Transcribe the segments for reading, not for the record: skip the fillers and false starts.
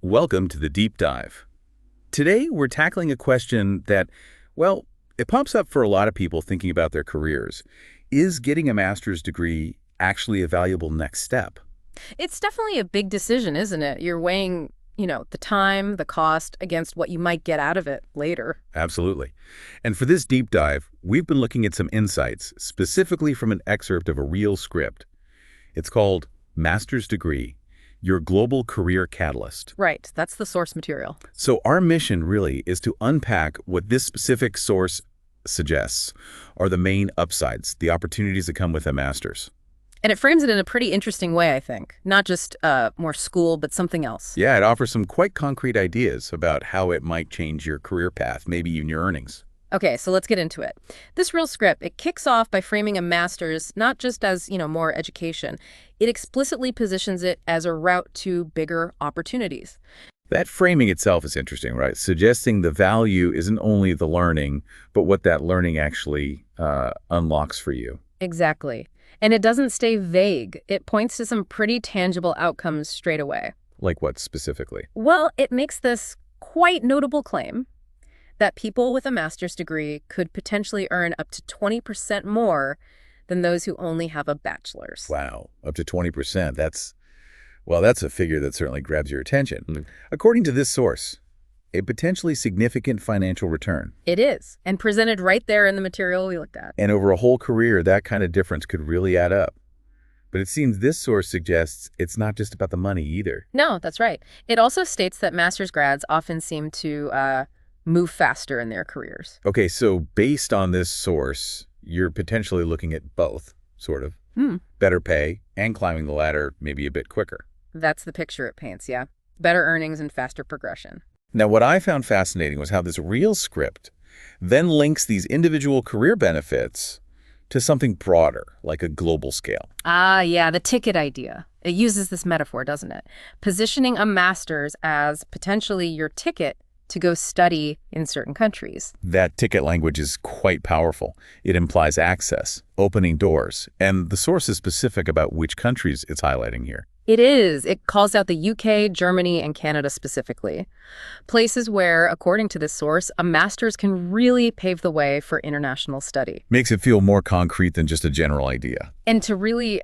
Welcome to the Deep Dive. Today, we're tackling a question that, well, it pops up for a lot of people thinking about their careers. Is getting a master's degree actually a valuable next step? It's definitely a big decision, isn't it? You're weighing, the time, the cost against what you might get out of it later. Absolutely. And for this deep dive, we've been looking at some insights, specifically from an excerpt of a real script. It's called Master's Degree, Your Global Career Catalyst. Right, that's the source material. So our mission really is to unpack what this specific source suggests are the main upsides, the opportunities that come with a master's. And it frames it in a pretty interesting way, I think. Not just more school, but something else. Yeah, it offers some quite concrete ideas about how it might change your career path, maybe even your earnings. Okay, so let's get into it. This real script, it kicks off by framing a master's not just as, more education. It explicitly positions it as a route to bigger opportunities. That framing itself is interesting, right? Suggesting the value isn't only the learning, but what that learning actually unlocks for you. Exactly. And it doesn't stay vague. It points to some pretty tangible outcomes straight away. Like what specifically? Well, it makes this quite notable claim that people with a master's degree could potentially earn up to 20% more than those who only have a bachelor's. Wow, up to 20%. That's a figure that certainly grabs your attention. Mm. According to this source, a potentially significant financial return. It is, and presented right there in the material we looked at. And over a whole career, that kind of difference could really add up. But it seems this source suggests it's not just about the money either. No, that's right. It also states that master's grads often seem to move faster in their careers. Okay, so based on this source, you're potentially looking at both, sort of. Better pay and climbing the ladder maybe a bit quicker. That's the picture it paints, yeah. Better earnings and faster progression. Now, what I found fascinating was how this real script then links these individual career benefits to something broader, like a global scale. Ah, yeah, the ticket idea. It uses this metaphor, doesn't it? Positioning a master's as potentially your ticket to go study in certain countries. That ticket language is quite powerful. It implies access, opening doors, and the source is specific about which countries it's highlighting here. It is. It calls out the UK, Germany, and Canada specifically. Places where, according to this source, a master's can really pave the way for international study. Makes it feel more concrete than just a general idea. And to really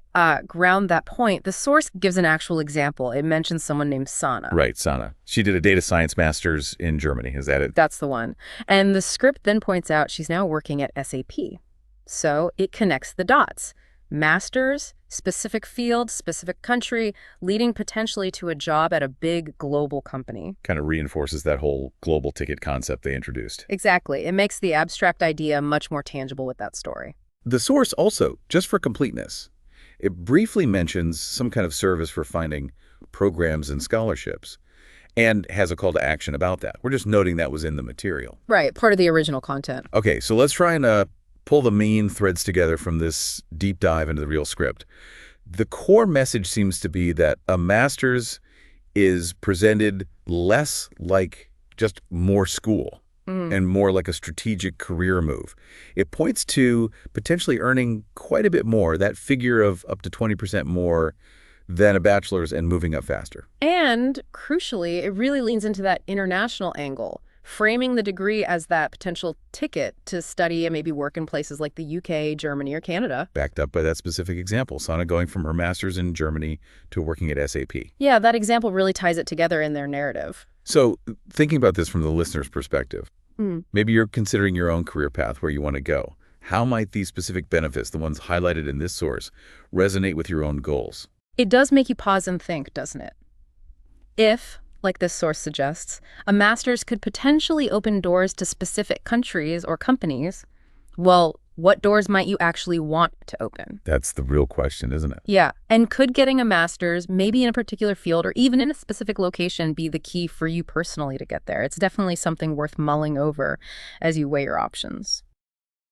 ground that point, the source gives an actual example. It mentions someone named Sana. Right, Sana. She did a data science master's in Germany. Is that it? That's the one. And the script then points out she's now working at SAP. So it connects the dots. Masters, specific field, specific country, leading potentially to a job at a big global company. Kind of reinforces that whole global ticket concept they introduced. Exactly. It makes the abstract idea much more tangible with that story. The source also, just for completeness, it briefly mentions some kind of service for finding programs and scholarships and has a call to action about that. We're just noting that was in the material. Right, part of the original content. Okay, so let's try and pull the main threads together from this deep dive into the real script. The core message seems to be that a master's is presented less like just more school and more like a strategic career move. It points to potentially earning quite a bit more, that figure of up to 20% more than a bachelor's and moving up faster. And crucially, it really leans into that international angle, framing the degree as that potential ticket to study and maybe work in places like the UK, Germany, or Canada. Backed up by that specific example, Sana going from her master's in Germany to working at SAP. Yeah, that example really ties it together in their narrative. So thinking about this from the listener's perspective, maybe you're considering your own career path where you want to go. How might these specific benefits, the ones highlighted in this source, resonate with your own goals? It does make you pause and think, doesn't it? If, like this source suggests, a master's could potentially open doors to specific countries or companies, well, what doors might you actually want to open? That's the real question, isn't it? Yeah, and could getting a master's, maybe in a particular field or even in a specific location, be the key for you personally to get there? It's definitely something worth mulling over as you weigh your options.